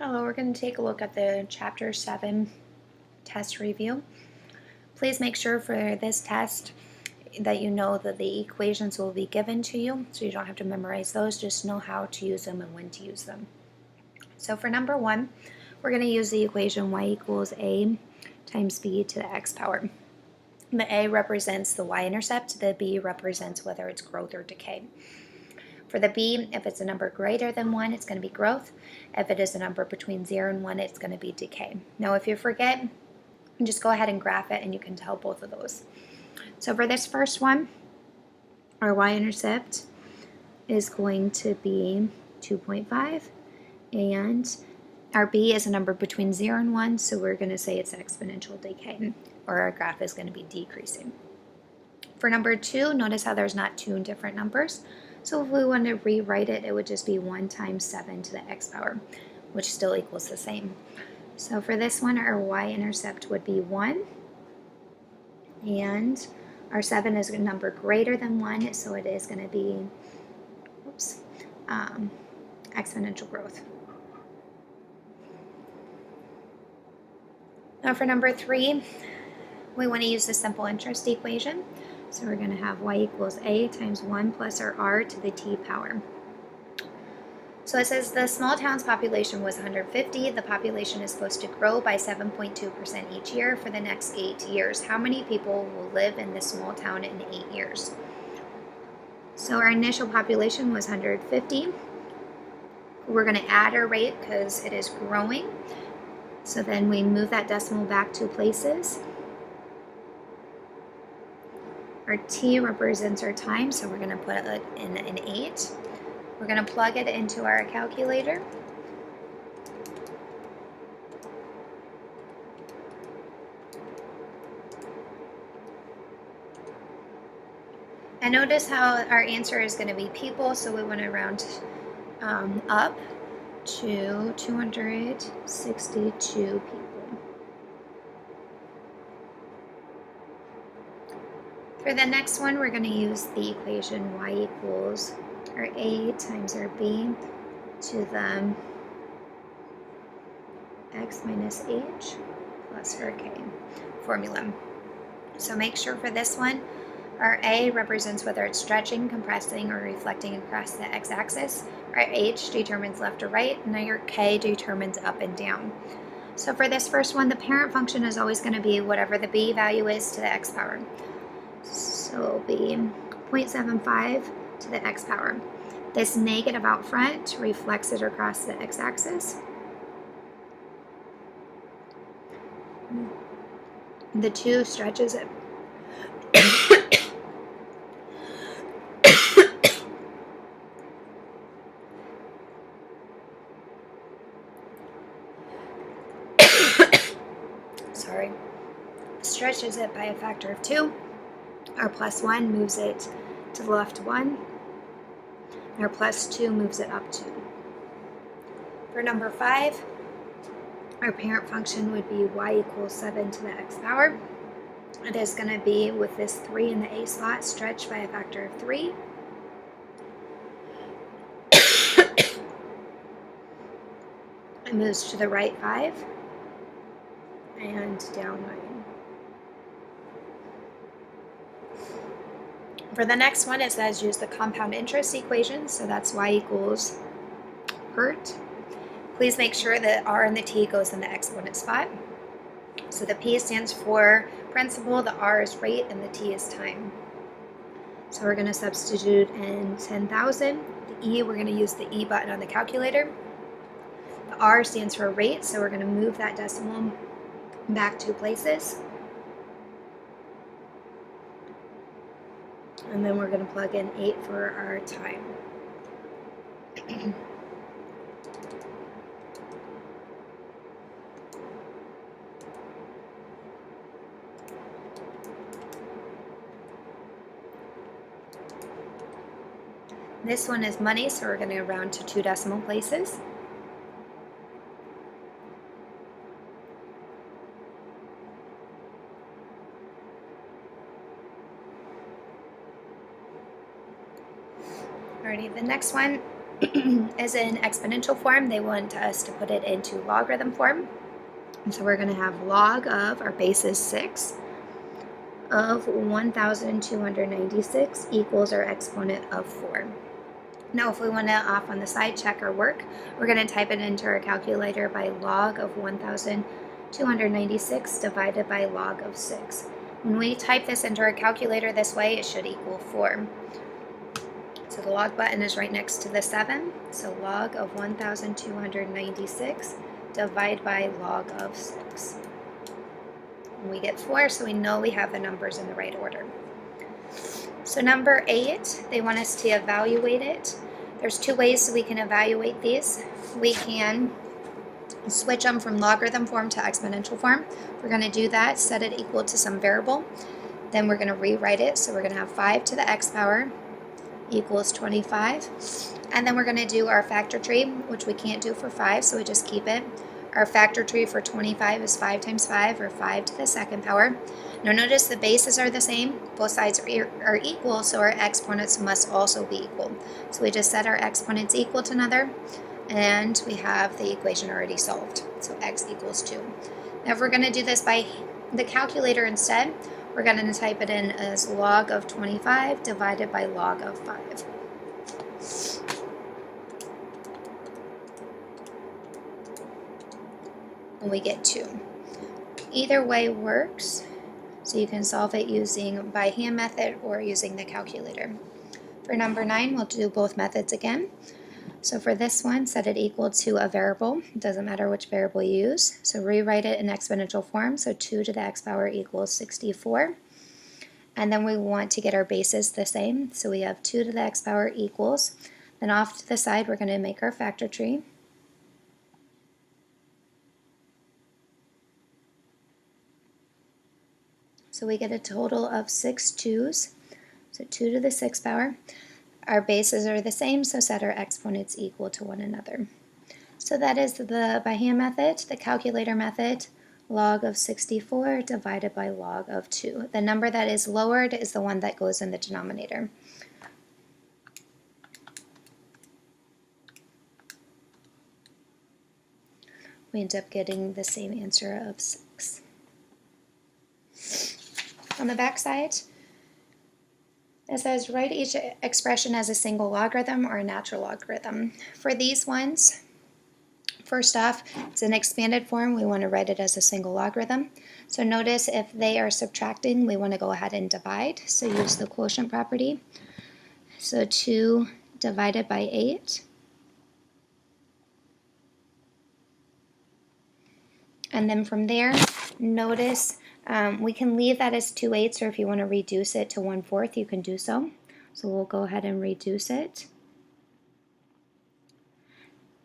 Hello, we're going to take a look at the Chapter 7 test review. Please make sure for this test that you know that the equations will be given to you, so you don't have to memorize those, just know how to use them and when to use them. So for number 1, we're going to use the equation y equals a times b to the x power. The a represents the y-intercept, the b represents whether it's growth or decay. For the b, if it's a number greater than 1, it's going to be growth. If it is a number between 0 and 1, it's going to be decay. Now, if you forget, just go ahead and graph it, and you can tell both of those. So for this first one, our y-intercept is going to be 2.5, and our b is a number between 0 and 1, so we're going to say it's exponential decay, or our graph is going to be decreasing. For number 2, notice how there's not two different numbers. So if we want to rewrite it, it would just be 1 times 7 to the x power, which still equals the same. So for this one, our y-intercept would be 1, and our 7 is a number greater than 1, so it is going to be exponential growth. Now for number 3, we want to use the simple interest equation. So we're going to have y equals a times 1 plus our r to the t power. So it says the small town's population was 150. The population is supposed to grow by 7.2% each year for the next 8 years. How many people will live in this small town in 8 years? So our initial population was 150. We're going to add our rate because it is growing. So then we move that decimal back 2 places. Our t represents our time, so we're going to put it in an 8. We're going to plug it into our calculator. And notice how our answer is going to be people, so we want to round up to 262 people. For the next one, we're going to use the equation y equals our a times our b to the x minus h plus our k formula. So make sure for this one, our a represents whether it's stretching, compressing, or reflecting across the x-axis. Our h determines left or right, and our k determines up and down. So for this first one, the parent function is always going to be whatever the b value is to the x power. So it'll be 0.75 to the x power. This negative out front reflects it across the x-axis. The 2 stretches it. Sorry. Stretches it by a factor of 2. Our plus 1 moves it to the left 1. Our plus 2 moves it up 2. For number 5, our parent function would be y equals 7 to the x power. It is going to be with this 3 in the a slot stretched by a factor of 3. It moves to the right 5 and down 9. For the next one, it says use the compound interest equation, so that's y equals PERT. Please make sure that r and the t goes in the exponent spot. So the p stands for principal, the r is rate, and the t is time. So we're going to substitute in 10,000. The e, we're going to use the e button on the calculator. The r stands for rate, so we're going to move that decimal back 2 places. And then we're going to plug in 8 for our time. This one is money, so we're going to round to 2 decimal places. Alrighty, the next one is in exponential form. They want us to put it into logarithm form. And so we're going to have log of, our base is 6, of 1,296 equals our exponent of 4. Now if we want to off on the side check our work, we're going to type it into our calculator by log of 1,296 divided by log of 6. When we type this into our calculator this way, it should equal 4. So the log button is right next to the 7. So log of 1,296 divide by log of 6. And we get 4, so we know we have the numbers in the right order. So number 8, they want us to evaluate it. There's two ways we can evaluate these. We can switch them from logarithm form to exponential form. We're going to do that, set it equal to some variable. Then we're going to rewrite it. So we're going to have 5 to the x power equals 25. And then we're going to do our factor tree, which we can't do for 5, so we just keep it. Our factor tree for 25 is 5 times 5, or 5 to the second power. Now notice the bases are the same, both sides are equal, so our exponents must also be equal. So we just set our exponents equal to another, and we have the equation already solved. So x equals 2. Now if we're going to do this by the calculator instead, we're going to type it in as log of 25 divided by log of 5. And we get 2. Either way works, so you can solve it using by hand method or using the calculator. For number 9, we'll do both methods again. So for this one, set it equal to a variable. It doesn't matter which variable you use. So rewrite it in exponential form. So 2 to the x power equals 64. And then we want to get our bases the same. So we have 2 to the x power equals. Then off to the side, we're going to make our factor tree. So we get a total of 6 2's. So 2 to the 6th power. Our bases are the same, so set our exponents equal to one another. So that is the by hand method. The calculator method, log of 64 divided by log of 2. The number that is lowered is the one that goes in the denominator. We end up getting the same answer of 6. On the back side, it says write each expression as a single logarithm or a natural logarithm. For these ones, first off, it's an expanded form. We want to write it as a single logarithm. So notice if they are subtracting, we want to go ahead and divide. So use the quotient property. So 2 divided by 8. And then from there, notice we can leave that as 2/8, or if you want to reduce it to 1/4, you can do so. So we'll go ahead and reduce it.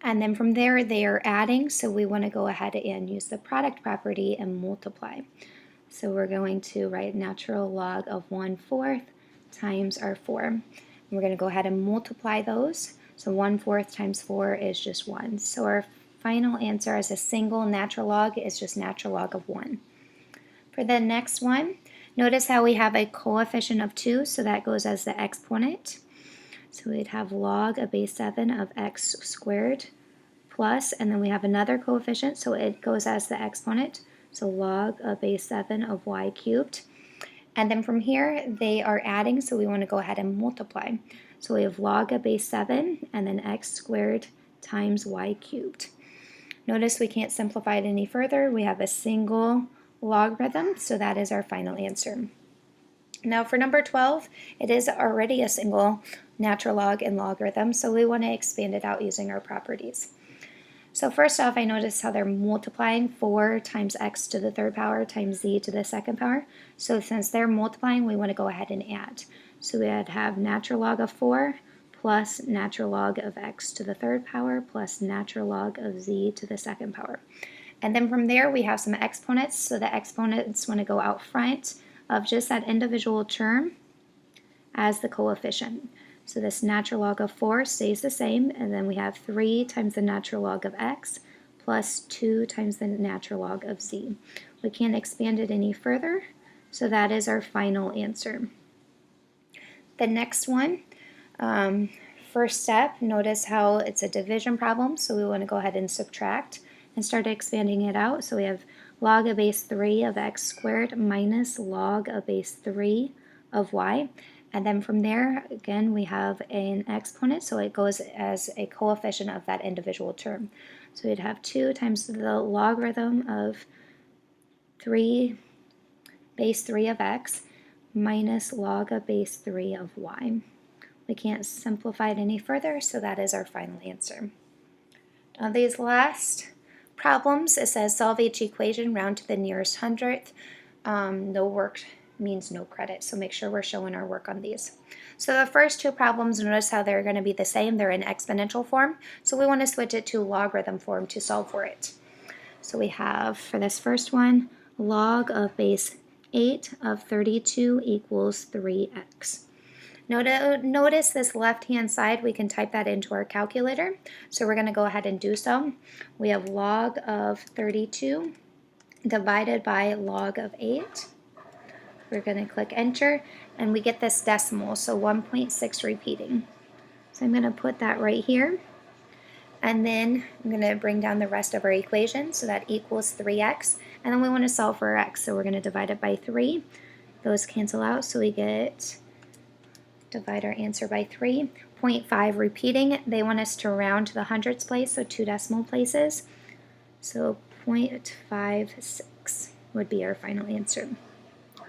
And then from there, they are adding, so we want to go ahead and use the product property and multiply. So we're going to write natural log of 1/4 times our 4. And we're going to go ahead and multiply those. So 1/4 times 4 is just 1. So our final answer as a single natural log is just natural log of 1. For the next one, notice how we have a coefficient of 2, so that goes as the exponent. So we'd have log a base 7 of x squared plus, and then we have another coefficient, so it goes as the exponent. So log a base 7 of y cubed. And then from here, they are adding, so we want to go ahead and multiply. So we have log a base 7 and then x squared times y cubed. Notice we can't simplify it any further. We have a single logarithm, so that is our final answer. Now for number 12, it is already a single natural log and logarithm, so we want to expand it out using our properties. So first off, I notice how they're multiplying 4 times x to the 3rd power times z to the 2nd power. So since they're multiplying, we want to go ahead and add. So we'd have natural log of 4 plus natural log of x to the 3rd power plus natural log of z to the 2nd power. And then from there, we have some exponents. So the exponents want to go out front of just that individual term as the coefficient. So this natural log of 4 stays the same, and then we have 3 times the natural log of x plus 2 times the natural log of z. We can't expand it any further, so that is our final answer. The next one, first step, notice how it's a division problem, so we want to go ahead and subtract and start expanding it out. So we have log of base 3 of x squared minus log of base 3 of y. And then from there, again, we have an exponent, so it goes as a coefficient of that individual term. So we'd have 2 times the logarithm of 3 base 3 of x minus log of base 3 of y. We can't simplify it any further, so that is our final answer. Now these last problems, it says solve each equation, round to the nearest hundredth. No work means no credit, so make sure we're showing our work on these. So the first two problems, notice how they're going to be the same. They're in exponential form, so we want to switch it to logarithm form to solve for it. So we have, for this first one, log of base 8 of 32 equals 3x. Notice this left-hand side, we can type that into our calculator. So we're going to go ahead and do so. We have log of 32 divided by log of 8. We're going to click enter, and we get this decimal, so 1.6 repeating. So I'm going to put that right here. And then I'm going to bring down the rest of our equation, so that equals 3x. And then we want to solve for x, so we're going to divide it by 3. Those cancel out, so we get, divide our answer by 3. 0.5 repeating. They want us to round to the hundredths place, so 2 decimal places. So 0.56 would be our final answer.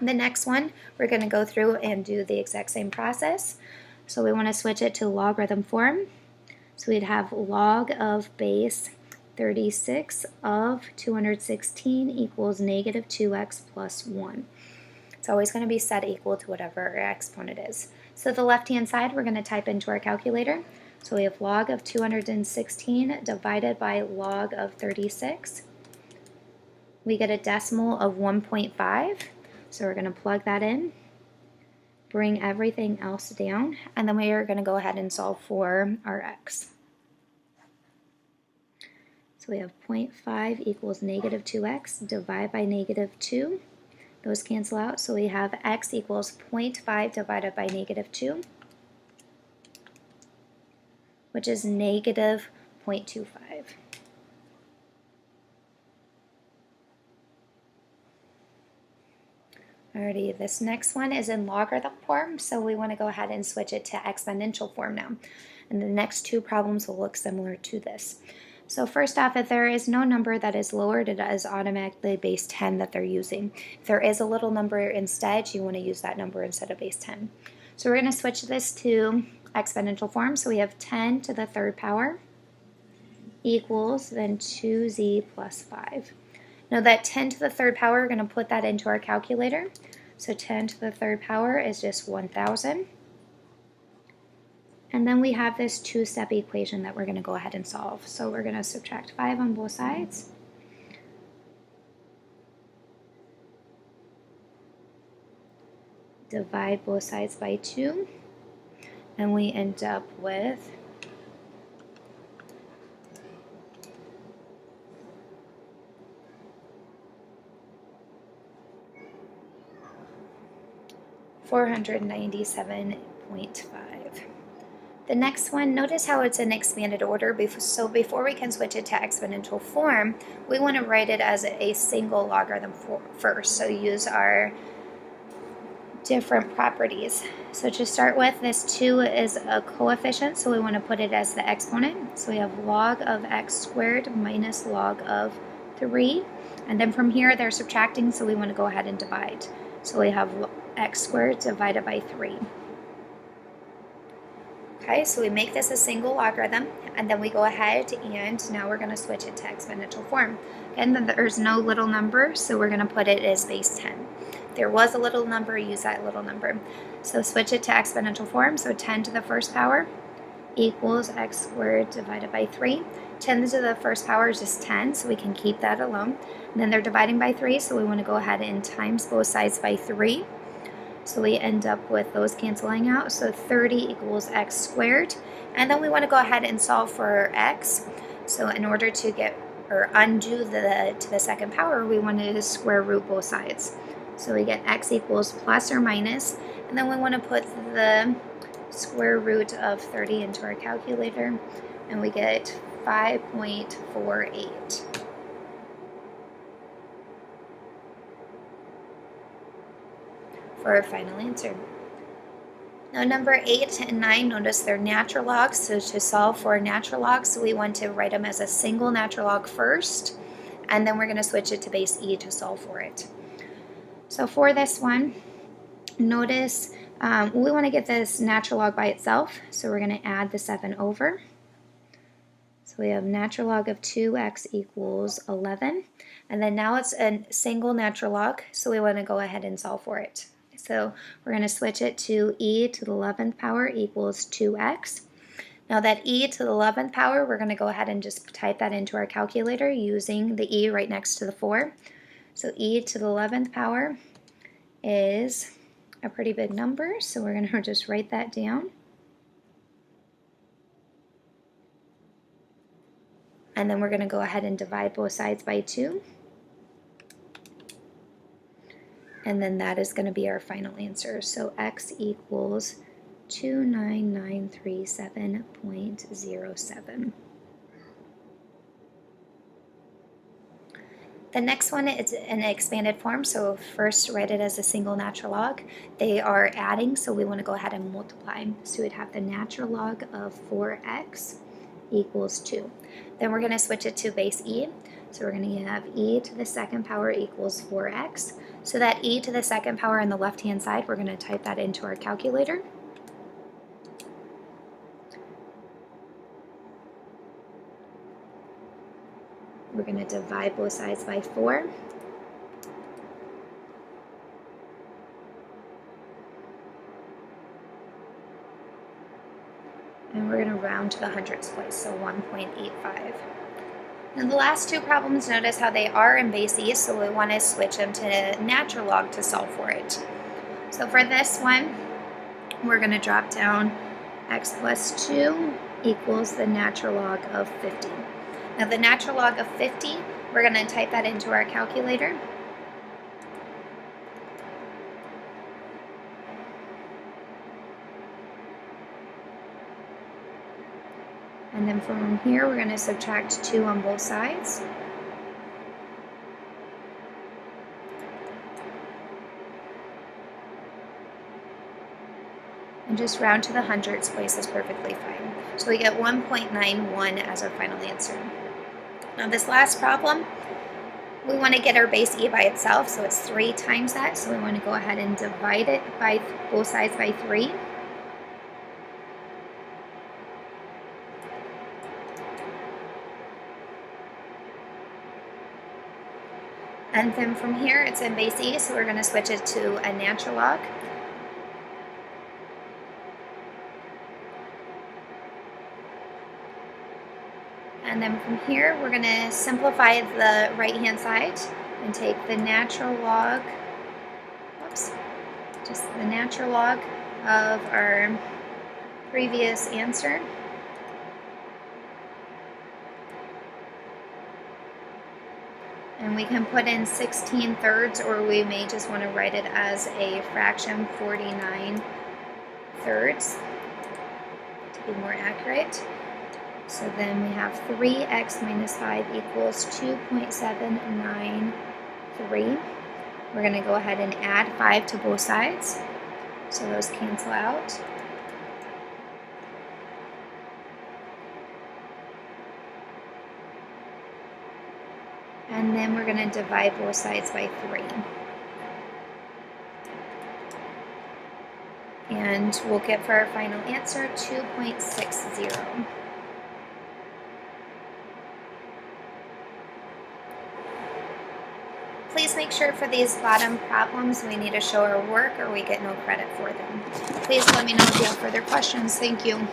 The next one, we're going to go through and do the exact same process. So we want to switch it to logarithm form. So we'd have log of base 36 of 216 equals negative 2x plus 1. It's always going to be set equal to whatever our exponent is. So the left-hand side, we're going to type into our calculator. So we have log of 216 divided by log of 36. We get a decimal of 1.5. So we're going to plug that in, bring everything else down, and then we are going to go ahead and solve for our x. So we have 0.5 equals negative 2x, divide by negative 2. Those cancel out, so we have x equals 0.5 divided by negative 2, which is negative 0.25. Alrighty, this next one is in logarithm form, so we want to go ahead and switch it to exponential form now. And the next two problems will look similar to this. So first off, if there is no number that is lowered, it is automatically base 10 that they're using. If there is a little number instead, you want to use that number instead of base 10. So we're going to switch this to exponential form. So we have 10 to the third power equals then 2z plus 5. Now that 10 to the third power, we're going to put that into our calculator. So 10 to the third power is just 1,000. And then we have this two-step equation that we're going to go ahead and solve. So we're going to subtract 5 on both sides. Divide both sides by 2. And we end up with 497.5. The next one, notice how it's in expanded order. So before we can switch it to exponential form, we want to write it as a single logarithm first. So use our different properties. So to start with, this 2 is a coefficient, so we want to put it as the exponent. So we have log of x squared minus log of 3. And then from here, they're subtracting, so we want to go ahead and divide. So we have x squared divided by 3. Okay, so we make this a single logarithm, and then we go ahead and now we're going to switch it to exponential form. Again, then there's no little number, so we're going to put it as base 10. If there was a little number, use that little number. So switch it to exponential form, so 10 to the first power equals x squared divided by 3. 10 to the first power is just 10, so we can keep that alone. And then they're dividing by 3, so we want to go ahead and times both sides by 3. So we end up with those canceling out. So 30 equals x squared. And then we want to go ahead and solve for x. So in order to get or undo to the second power, we want to square root both sides. So we get x equals plus or minus. And then we want to put the square root of 30 into our calculator, and we get 5.48. For our final answer. Now number 8 and 9, notice they're natural logs. So to solve for natural logs, we want to write them as a single natural log first, and then we're going to switch it to base E to solve for it. So for this one, notice we want to get this natural log by itself, so we're going to add the 7 over. So we have natural log of 2x equals 11, and then now it's a single natural log, so we want to go ahead and solve for it. So we're going to switch it to e to the 11th power equals 2x. Now that e to the 11th power, we're going to go ahead and just type that into our calculator using the e right next to the 4. So e to the 11th power is a pretty big number, so we're going to just write that down. And then we're going to go ahead and divide both sides by 2. And then that is going to be our final answer. So x equals 29937.07. The next one is an expanded form, so first write it as a single natural log. They are adding, so we want to go ahead and multiply. So we'd have the natural log of 4x equals 2. Then we're going to switch it to base e. So we're going to have e to the 2nd power equals 4x. So that e to the 2nd power on the left-hand side, we're going to type that into our calculator. We're going to divide both sides by 4. And we're going to round to the hundredths place, so 1.85. And the last two problems, notice how they are in base E, so we want to switch them to natural log to solve for it. So for this one, we're going to drop down x plus 2 equals the natural log of 50. Now the natural log of 50, we're going to type that into our calculator. And then from here, we're going to subtract 2 on both sides. And just round to the hundredths place is perfectly fine. So we get 1.91 as our final answer. Now this last problem, we want to get our base E by itself, so it's 3 times that. So we want to go ahead and divide it by both sides by 3. And then from here, it's in base E, so we're going to switch it to a natural log. And then from here, we're going to simplify the right-hand side and take the natural log, just the natural log of our previous answer. And we can put in 16 thirds, or we may just want to write it as a fraction, 49 thirds, to be more accurate. So then we have 3x minus 5 equals 2.793. We're going to go ahead and add 5 to both sides, so those cancel out. And then we're going to divide both sides by 3. And we'll get for our final answer 2.60. Please make sure for these bottom problems we need to show our work or we get no credit for them. Please let me know if you have further questions. Thank you.